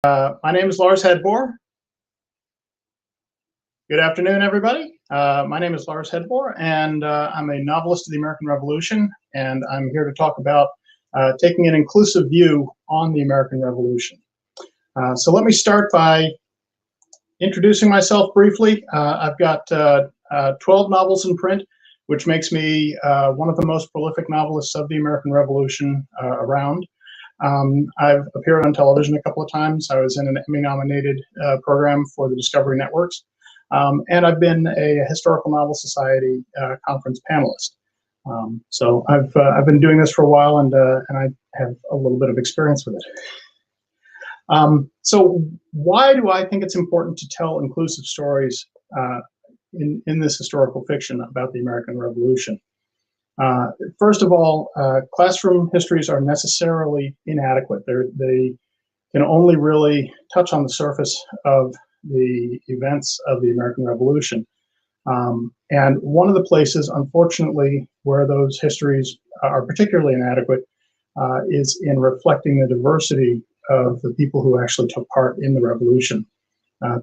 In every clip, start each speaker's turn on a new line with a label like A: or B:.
A: My name is Lars Hedbor. Good afternoon, everybody. My name is Lars Hedbor, and I'm a novelist of the American Revolution, and I'm here to talk about taking an inclusive view on the American Revolution. So let me start by introducing myself briefly. I've got 12 novels in print, which makes me one of the most prolific novelists of the American Revolution around. I've appeared on television a couple of times. I was in an Emmy-nominated program for the Discovery Networks, and I've been a Historical Novel Society conference panelist. So I've been doing this for a while, and I have a little bit of experience with it. So why do I think it's important to tell inclusive stories in this historical fiction about the American Revolution? First of all, classroom histories are necessarily inadequate. They can only really touch on the surface of the events of the American Revolution. And one of the places, unfortunately, where those histories are particularly inadequate is in reflecting the diversity of the people who actually took part in the revolution.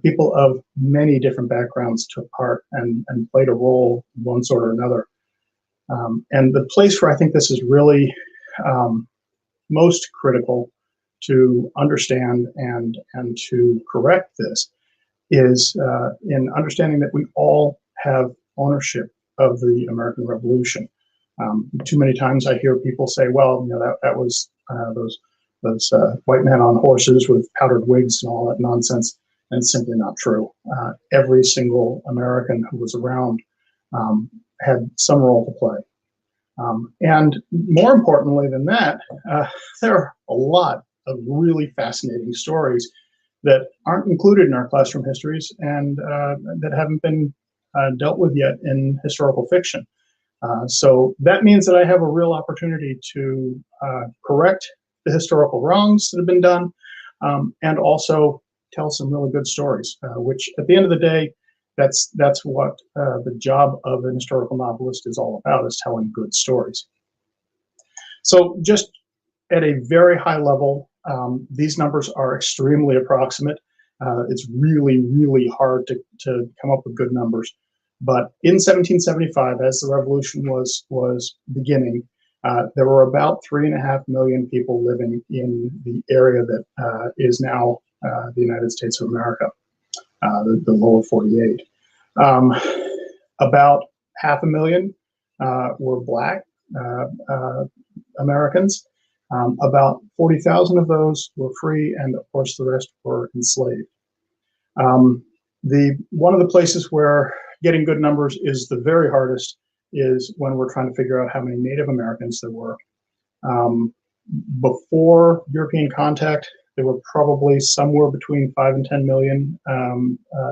A: People of many different backgrounds took part and played a role of one sort or another. And the place where I think this is really most critical to understand and to correct this is in understanding that we all have ownership of the American Revolution. Too many times I hear people say, well, you know, that was those white men on horses with powdered wigs and all that nonsense, and it's simply not true. Every single American who was around had some role to play. And more importantly than that, there are a lot of really fascinating stories that aren't included in our classroom histories and that haven't been dealt with yet in historical fiction. So that means that I have a real opportunity to correct the historical wrongs that have been done and also tell some really good stories, which at the end of the day, that's what the job of an historical novelist is all about, is telling good stories. So just at a very high level, these numbers are extremely approximate. It's really, really hard to come up with good numbers. But in 1775, as the revolution was beginning, there were about 3.5 million people living in the area that is now the United States of America. The lower 48. About 500,000 were Black Americans. About 40,000 of those were free, and of course the rest were enslaved. One of the places where getting good numbers is the very hardest is when we're trying to figure out how many Native Americans there were. Before European contact, there were probably somewhere between 5 and 10 million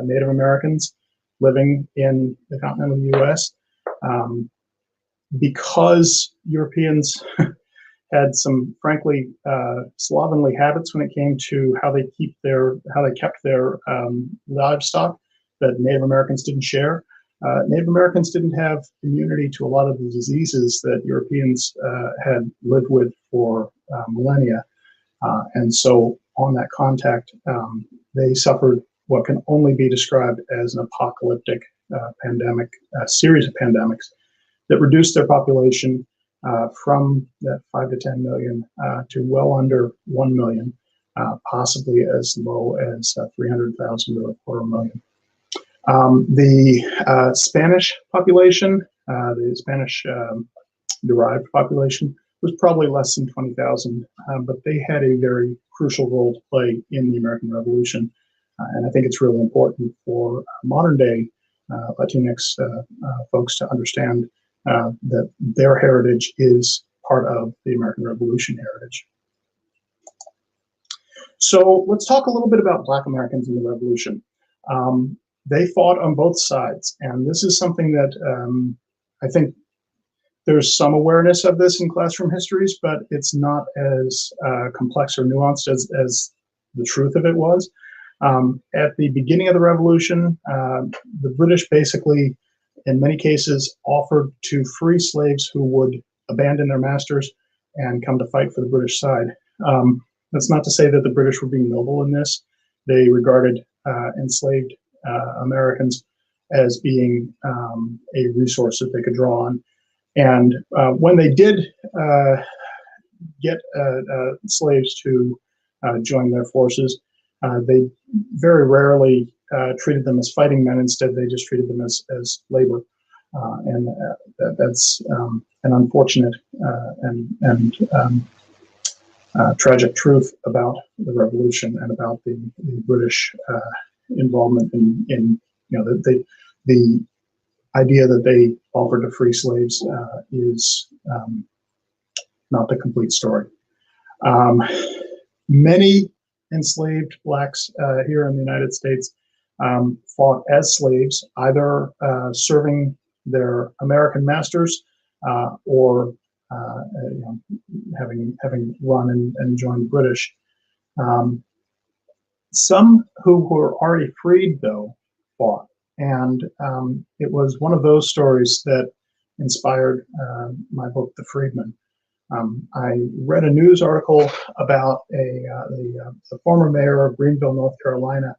A: Native Americans living in the continental US. Because Europeans had some, frankly, slovenly habits when it came to how they kept their livestock that Native Americans didn't share. Native Americans didn't have immunity to a lot of the diseases that Europeans had lived with for millennia. And so on that contact, they suffered what can only be described as an apocalyptic pandemic, series of pandemics that reduced their population from that 5 to 10 million to well under 1 million, possibly as low as 300,000 or 250,000. The Spanish population, the Spanish derived population, was probably less than 20,000, but they had a very crucial role to play in the American Revolution. And I think it's really important for modern day Latinx folks to understand that their heritage is part of the American Revolution heritage. So let's talk a little bit about Black Americans in the Revolution. They fought on both sides, and this is something that I think there's some awareness of this in classroom histories, but it's not as complex or nuanced as the truth of it was. At the beginning of the Revolution, the British basically, in many cases, offered to free slaves who would abandon their masters and come to fight for the British side. That's not to say that the British were being noble in this. They regarded enslaved Americans as being a resource that they could draw on. And when they did get slaves to join their forces, they very rarely treated them as fighting men. Instead, they just treated them as labor. And that's an unfortunate and tragic truth about the revolution and about the British involvement in the idea that they offered to free slaves is not the complete story. Many enslaved blacks here in the United States fought as slaves, either serving their American masters or having run and joined the British. Some who were already freed, though, fought. And it was one of those stories that inspired my book, The Freedman. I read a news article about the former mayor of Greenville, North Carolina,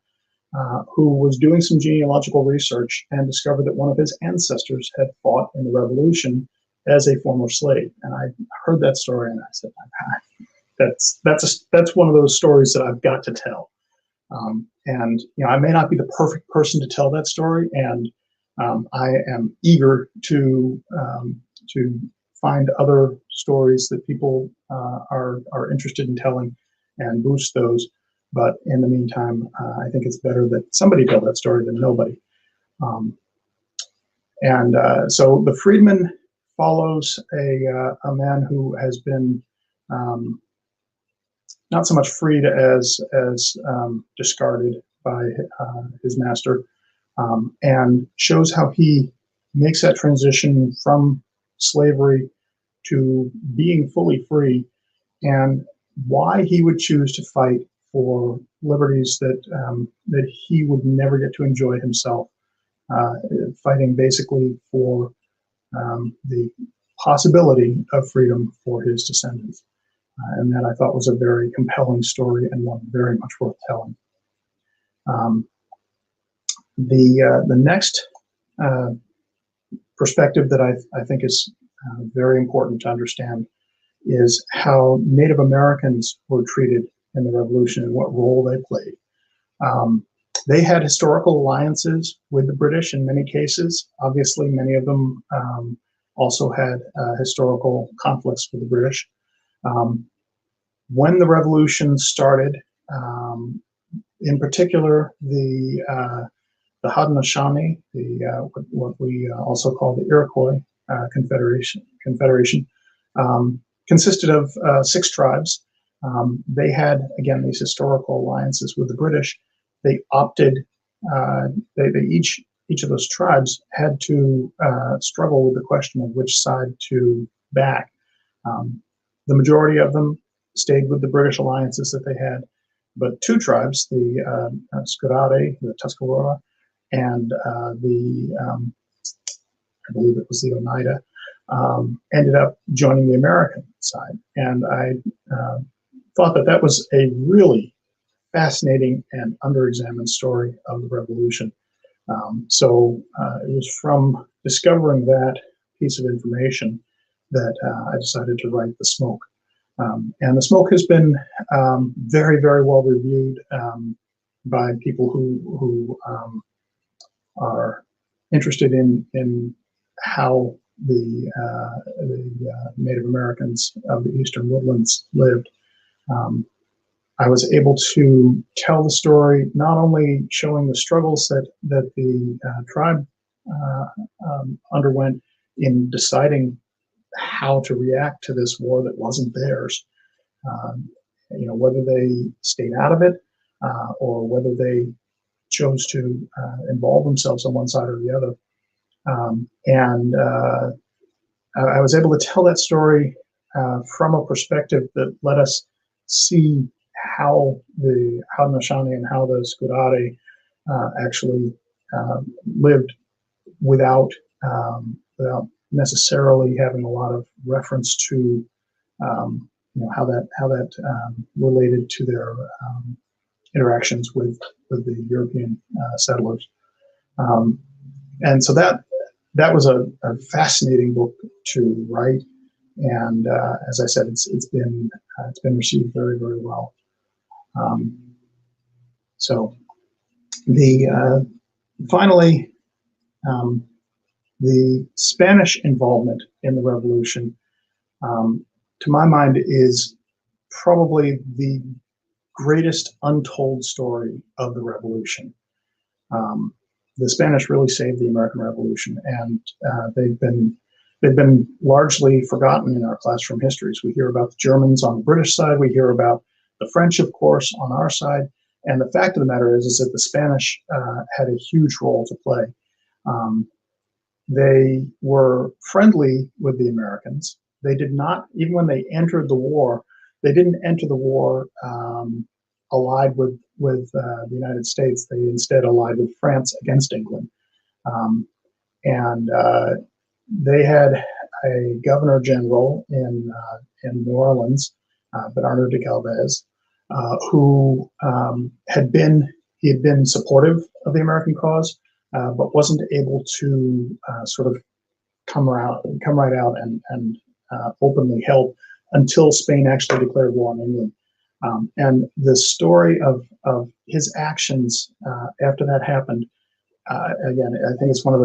A: who was doing some genealogical research and discovered that one of his ancestors had fought in the Revolution as a former slave. And I heard that story, and I said, that's one of those stories that I've got to tell. And I may not be the perfect person to tell that story, and I am eager to find other stories that people are interested in telling and boost those. But in the meantime, I think it's better that somebody tell that story than nobody. So The Freedman follows a man who has been not so much freed as discarded by his master, and shows how he makes that transition from slavery to being fully free, and why he would choose to fight for liberties that he would never get to enjoy himself, fighting basically for the possibility of freedom for his descendants. And that I thought was a very compelling story and one very much worth telling. The next perspective that I think is very important to understand is how Native Americans were treated in the Revolution and what role they played. They had historical alliances with the British in many cases. Obviously, many of them also had historical conflicts with the British. When the revolution started, in particular, the Haudenosaunee, what we also call the Iroquois Confederation, consisted of 6 tribes. They had, again, these historical alliances with the British. They opted, each of those tribes had to struggle with the question of which side to back. The majority of them stayed with the British alliances that they had, but 2 tribes, the Squirrade, the Tuscarora, and I believe it was the Oneida, ended up joining the American side. And I thought that was a really fascinating and underexamined story of the Revolution. So it was from discovering that piece of information that I decided to write The Smoke. And The Smoke has been very, very well reviewed by people who are interested in how the Native Americans of the Eastern Woodlands lived. I was able to tell the story, not only showing the struggles that the tribe underwent in deciding how to react to this war that wasn't theirs, whether they stayed out of it or whether they chose to involve themselves on one side or the other. I was able to tell that story from a perspective that let us see how the Haudenosaunee and how the Squirrade actually lived without necessarily having a lot of reference to how that related to their interactions with the European settlers. And so that was a fascinating book to write, and as I said, it's been received very, very well. So finally, the Spanish involvement in the revolution, to my mind, is probably the greatest untold story of the revolution. The Spanish really saved the American Revolution, and they've been largely forgotten in our classroom histories. We hear about the Germans on the British side, we hear about the French, of course, on our side, and the fact of the matter is that the Spanish had a huge role to play. They were friendly with the Americans. They did not, even when they entered the war, they didn't enter the war allied with the United States. They instead allied with France against England. And they had a governor general in New Orleans, Bernardo de Galvez, who had been supportive of the American cause, but wasn't able to sort of come right out and openly help until Spain actually declared war on England. And the story of his actions after that happened, again, I think it's one of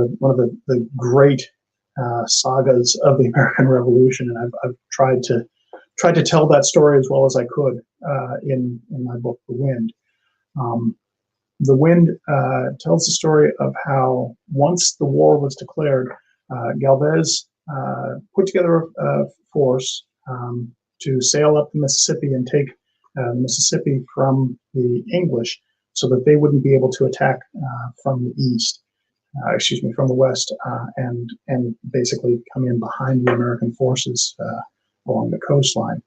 A: the great sagas of the American Revolution, and I've tried to tell that story as well as I could in my book, The Wind. The Wind tells the story of how once the war was declared, Galvez put together a force to sail up the Mississippi and take Mississippi from the English, so that they wouldn't be able to attack from the east, from the west, and basically come in behind the American forces along the coastline.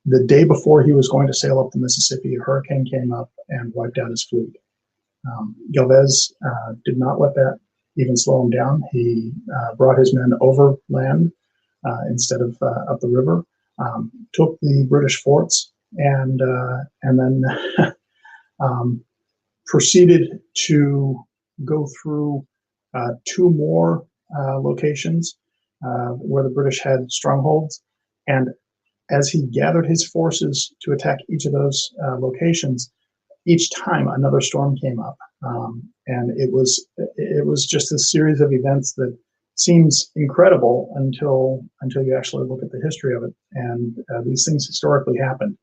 A: The day before he was going to sail up the Mississippi, a hurricane came up and wiped out his fleet. Galvez did not let that even slow him down. He brought his men overland instead of up the river, took the British forts, and then proceeded to go through two more locations where the British had strongholds. And as he gathered his forces to attack each of those locations, each time another storm came up, and it was just a series of events that seems incredible until you actually look at the history of it, and these things historically happened.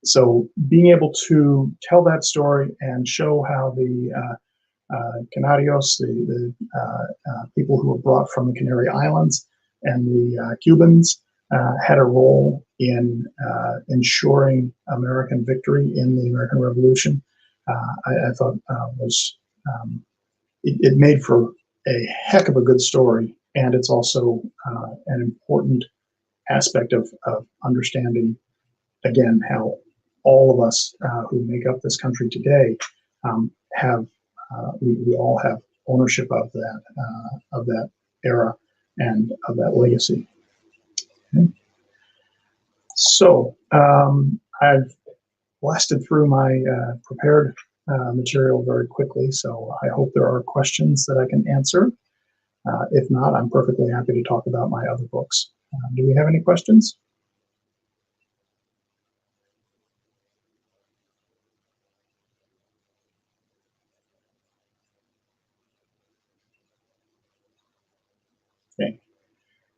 A: So being able to tell that story and show how the Canarios, the people who were brought from the Canary Islands, and the Cubans had a role in ensuring American victory in the American Revolution, I thought it made for a heck of a good story, and it's also an important aspect of understanding, again, how all of us who make up this country today we all have ownership of that era and of that legacy. Okay. So I've blasted through my prepared material very quickly, so I hope there are questions that I can answer. If not, I'm perfectly happy to talk about my other books. Do we have any questions? Okay.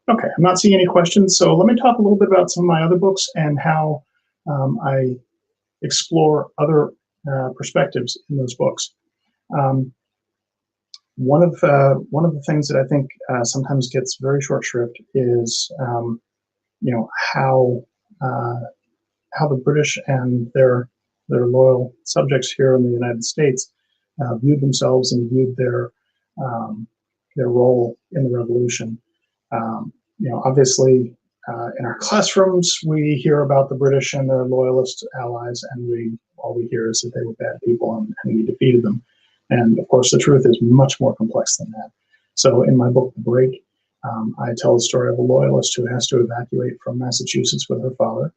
A: Okay, I'm not seeing any questions, so let me talk a little bit about some of my other books and how I explore other perspectives in those books. One of the things that I think sometimes gets very short shrift is how the British and their loyal subjects here in the United States viewed themselves and viewed their role in the Revolution. Obviously, in our classrooms, we hear about the British and their loyalist allies, and all we hear is that they were bad people and we defeated them. And of course, the truth is much more complex than that. So in my book, The Break, I tell the story of a loyalist who has to evacuate from Massachusetts with her father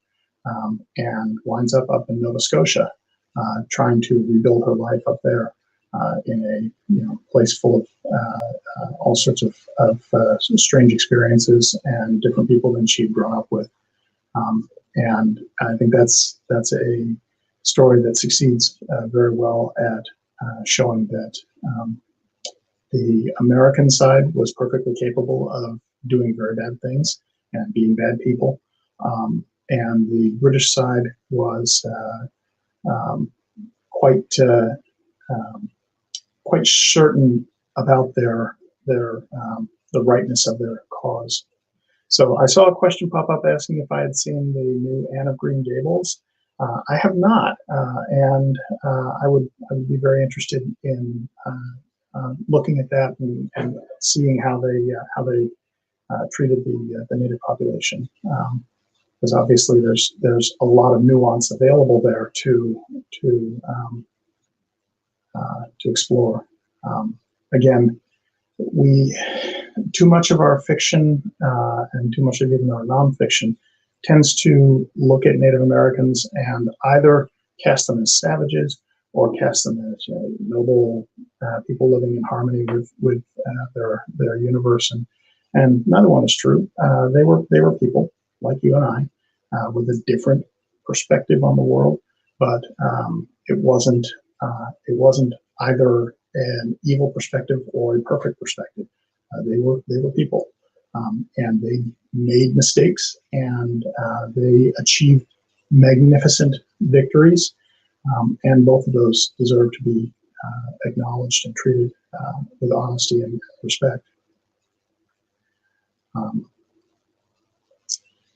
A: and winds up in Nova Scotia, trying to rebuild her life up there in a place full of all sorts of strange experiences and different people than she'd grown up with. And I think that's a story that succeeds very well at showing that the American side was perfectly capable of doing very bad things and being bad people, and the British side was quite certain about the rightness of their cause. So I saw a question pop up asking if I had seen the new Anne of Green Gables. I have not, and I would be very interested in looking at that and seeing how they treated the native population, because obviously there's a lot of nuance available there to explore. Again, too much of our fiction and too much of even our nonfiction tends to look at Native Americans and either cast them as savages or cast them as noble people living in harmony with their universe, and neither one is true. They were people like you and I with a different perspective on the world, but it wasn't either an evil perspective or a perfect perspective. They were people, and they made mistakes, and they achieved magnificent victories, and both of those deserve to be acknowledged and treated with honesty and respect.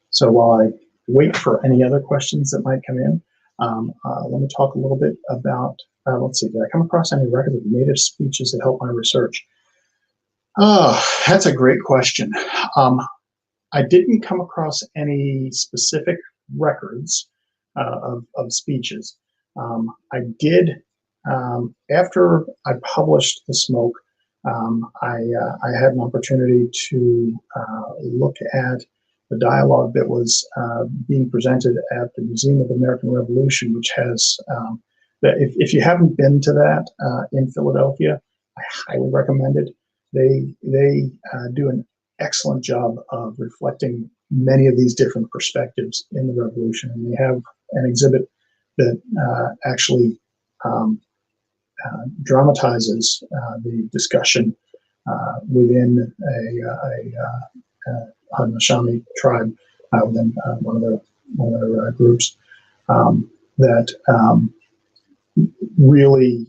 A: So while I wait for any other questions that might come in, let me talk a little bit about, let's see, did I come across any records of native speeches that help my research? Oh, that's a great question. I didn't come across any specific records of speeches. I did, after I published The Smoke, I had an opportunity to look at the dialogue that was being presented at the Museum of the American Revolution, which has, if you haven't been to that in Philadelphia, I highly recommend it. They do an excellent job of reflecting many of these different perspectives in the revolution, and they have an exhibit that actually dramatizes the discussion within a Haudenosaunee tribe within one of their groups that really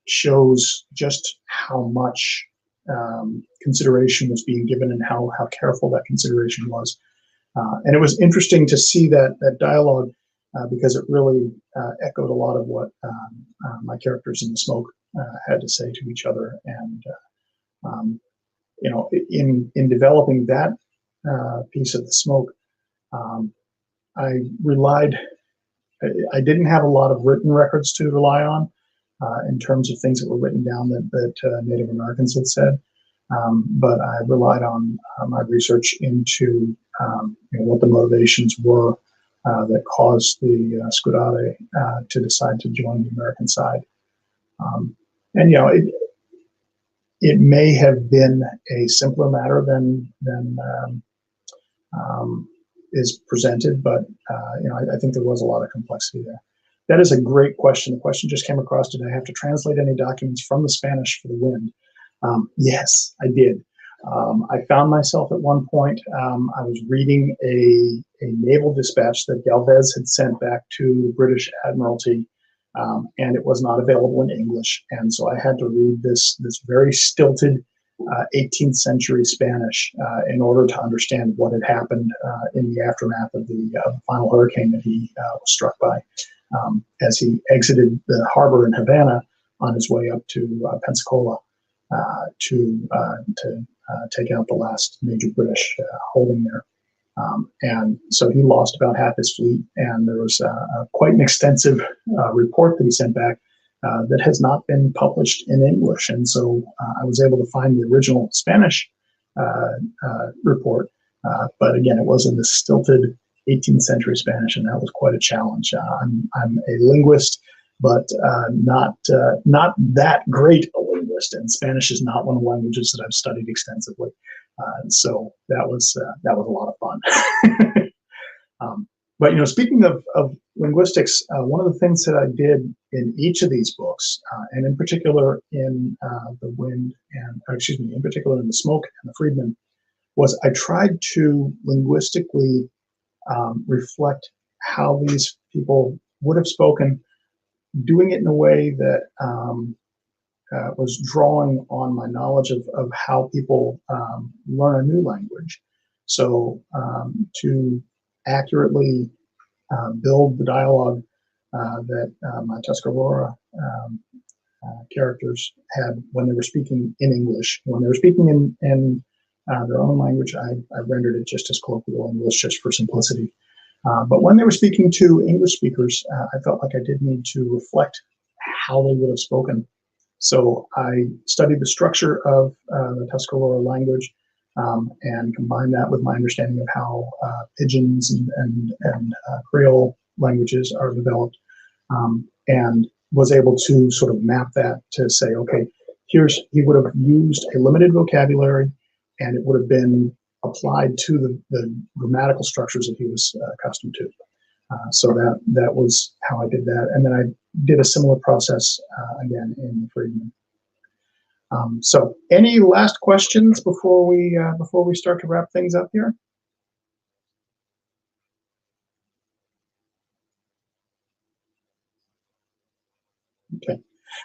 A: shows just how much consideration was being given and how careful that consideration was. And it was interesting to see that dialogue because it really echoed a lot of what my characters in The Smoke had to say to each other. And you know, in developing that piece of The Smoke, I didn't have a lot of written records to rely on in terms of things that were written down that Native Americans had said. But I relied on my research into what the motivations were that caused the Scudade to decide to join the American side. And you know, it may have been a simpler matter than is presented, but you know, I think there was a lot of complexity there. That is a great question. The question just came across: did I have to translate any documents from the Spanish for the wind? Yes, I did. I found myself at one point, I was reading a naval dispatch that Galvez had sent back to the British Admiralty, and it was not available in English. And so I had to read this very stilted 18th century Spanish in order to understand what had happened in the aftermath of the final hurricane that he was struck by as he exited the harbor in Havana on his way up to Pensacola to take out the last major British holding there. And so he lost about half his fleet, and there was quite an extensive report that he sent back that has not been published in English. And so I was able to find the original Spanish report, but again, it was in the stilted 18th century Spanish, and that was quite a challenge. I'm a linguist, but not that great a linguist, and Spanish is not one of the languages that I've studied extensively. So that was a lot of fun. But speaking of linguistics, one of the things that I did in each of these books, and in particular in the Wind and in particular in the Smoke and the Freedmen, was I tried to linguistically reflect how these people would have spoken, doing it in a way that was drawing on my knowledge of how people learn a new language. So to accurately build the dialogue that my Tuscarora characters had when they were speaking in English. When they were speaking in their own language, I rendered it just as colloquial English, just for simplicity. But when they were speaking to English speakers, I felt like I did need to reflect how they would have spoken. So I studied the structure of the Tuscarora language and combined that with my understanding of how Pidgins and Creole languages are developed, and was able to sort of map that to say, okay, he would have used a limited vocabulary, and it would have been applied to the grammatical structures that he was accustomed to. So that was how I did that. And then I did a similar process again in the Freedmen. So any last questions before we start to wrap things up here? Okay.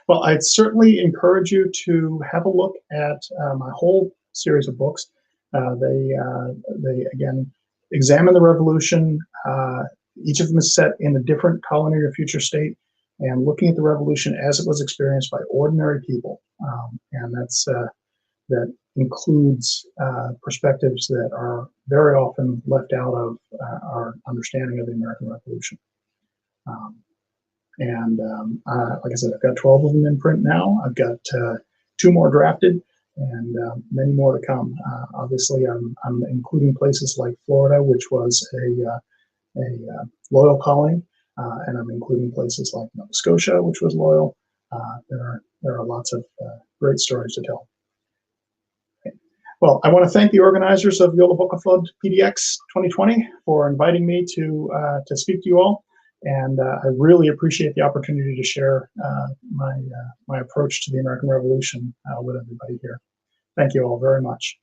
A: Well, I'd certainly encourage you to have a look at my whole series of books. They again examine the revolution. Each of them is set in a different colony or future state, and looking at the revolution as it was experienced by ordinary people. And that includes perspectives that are very often left out of our understanding of the American Revolution. Like I said, I've got 12 of them in print now. I've got 2 more drafted, and many more to come. Obviously, I'm including places like Florida, which was a loyal colony, and I'm including places like Nova Scotia, which was loyal. There are lots of great stories to tell. Okay. Well, I want to thank the organizers of Yola Book of Flood PDX 2020 for inviting me to speak to you all, and I really appreciate the opportunity to share my approach to the American Revolution with everybody here. Thank you all very much.